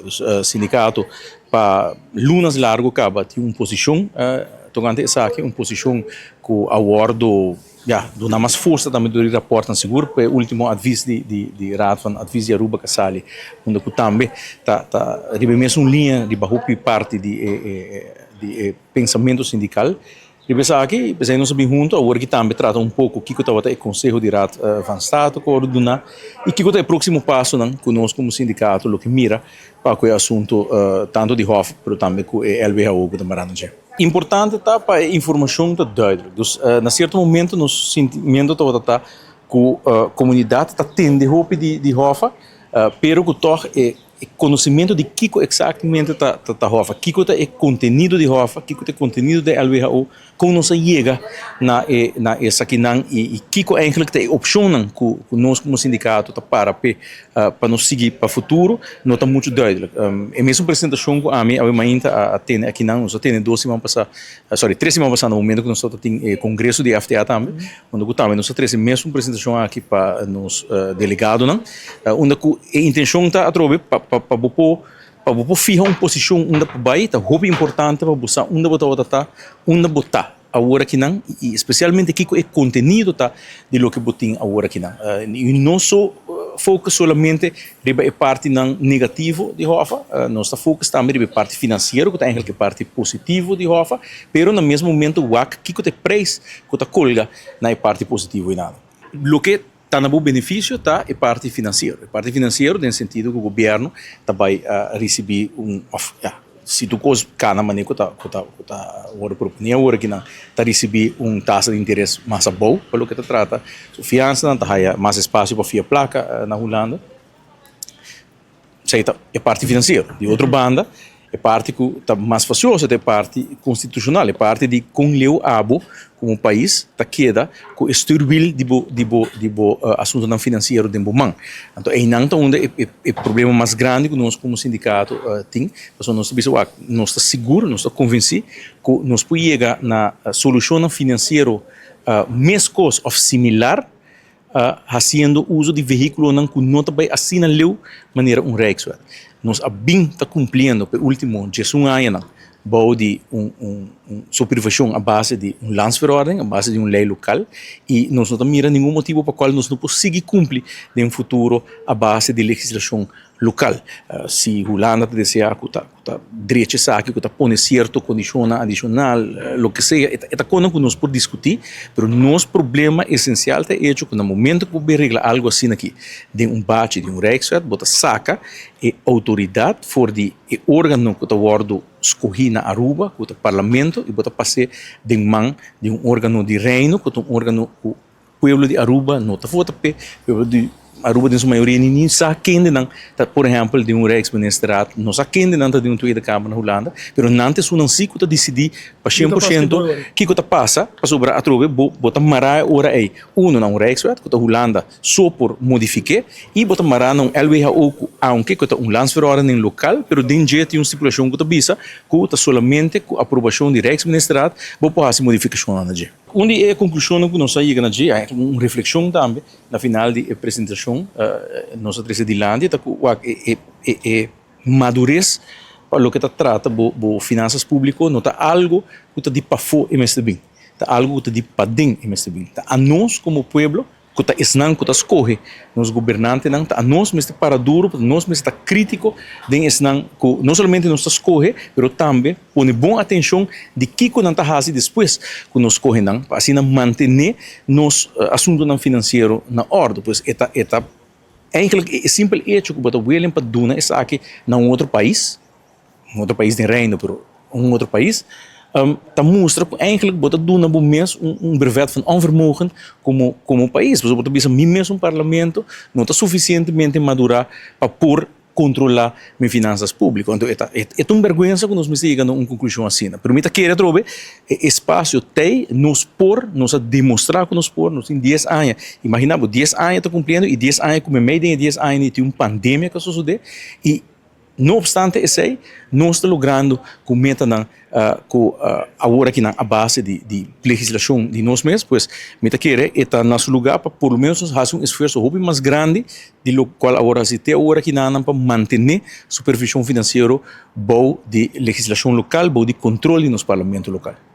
O sindicato para lunas largo acaba tinha uma posição tocante essa aqui, uma posição que a acordo do na mais força também do rapporto seguro para o último aviso de raad van advies de Aruba Casali onde que também tá mesmo uma linha de barrupi parte de pensamento sindical. E pensar aqui, nós bem junto, agora que também trata um pouco o que está o Conselho de Raad van Estado, coordenar, e que é o próximo passo, não, conosco como sindicato, o que mira para o assunto tanto de HOF, mas também com o LBHO da Maranhão. Importante tá para a informação tá duidelijk. Dus na certo momento nos sentimento tá que a comunidade tá tende hope de HOF, pero que toch conhecimento de que exatamente tá HOF, que é conteúdo de HOF, que é conteúdo de LBHO, como nós chega na essa que não e que eigenlijk é opção que nós como sindicato tá para nos seguir para o futuro, não tá muito duidelijk. É mesmo apresentação que a mim ainda tem aqui não, nós tem 3 semanas passada no momento que nós tem congresso de FTA também, onde também nós temos mesmo apresentação aqui para nos delegado não, onde a intenção tá a trobe para fijar uma posição onde vai tá muito importante para buscar onde botar agora que não e especialmente que é conteúdo tá de lo que botin agora que não e não só foco solamente de parte não negativo de HOFA, nós foco também de parte financeira que é a parte positiva de HOFA, pero no mesmo momento o que é preço que tá colga na parte positiva e nada. Lo que está no benefício tá é parte financeira. Parte financeira no sentido que o governo vai receber se tu coisa cada maneira que tá agora proponia agora que não tá receber taxa de interesse mais boa pelo que trata fiança não tá mais espaço para fiar placa na Holanda. Sei é parte financeira. De outra banda é parte que está mais faciosa, é parte constitucional, é parte de com leu abo como país tá queda com estrubil de assunto não financeiro de bomang. Então é não onde é problema mais grande que nós como sindicato tem, mas nós estamos seguro, nós estamos convencidos que nós podemos chegar na solução financeira mesma coisa ou similar fazendo uso de veículo que não também assina leu maneira Rijkswet. Nós bem está cumprindo pelo último 11 anos bom de supervisão à base de landsverordening, à base de lei local e nós não mira nenhum motivo para qual nós não podemos seguir cumprir em futuro à base de legislação local. Se Holanda deseja que está direito saque, que está põe certo condição adicional, o que seja, é coisa que nós podemos discutir, mas nosso problema essencial é que no momento que você regula algo assim aqui, de bate de Rijkswet, você saca a autoridade for de órgão que está guardo escolhido na Aruba, que é o parlamento, e você passa de mão de órgão de reino, que é órgão que o povo de Aruba não está votando, o povo de Aruba tem sua maioria nem sabe quem não, por exemplo, de Rijksministeraat, não sabe quem não de Tweede Kamer na Holanda, mas não tem um ciclo de decidir para 100% que está passa para sobre a trove, bota mará ora aí, na Rijkswet, que a Holanda só por modificar e bota mará na LWHO, aunque que é landsverordening local, mas dentro de tem uma circulação que está bisa, que está somente com a aprovação de Rijksministeraat, vou fazer modificação na dia. Onde é a conclusão que nós saímos na dia, é uma reflexão também na final de apresentação nossa três de Lândia, é madurez para o que trata de finanças públicas, não está algo que está de para fora e bem, está algo que está de para dentro e bem. A nós como povo que está que escorre nos governantes não a nós mesmo para duro, nós mesmo está crítico de esnan que não somente nos escorre, mas também põe boa atenção de que não está fazendo depois que nos escorre não, para assim manter nos assuntos não financeiro na ordem, pois é simples hecho que você vai para duna essa aqui na outro país de reino, pero outro país dat mostra que eigenlijk wordt doen na mês brevet van onvermogen como país. Por exemplo, bisa mesmo parlamento não está suficientemente maduro para por controlar minhas finanças públicas. Então, é uma vergonha que nós chegamos a uma conclusão assim. Permita que trobe espaço tem nos demonstrar que nos em 10 anos. Imaginamos, 10 anos está cumprindo e 10 anos como meio de 10 anos tem uma pandemia que sucede e não obstante isso aí, nós estamos logrando com meta agora que a base de legislação de nós mesmos, pois meta querer está nosso lugar para por lo menos fazer esforço hobby mais grande de lo qual agora se tem agora que não para manter supervisão financeira boa de legislação local, boa de controle nos parlamentos local.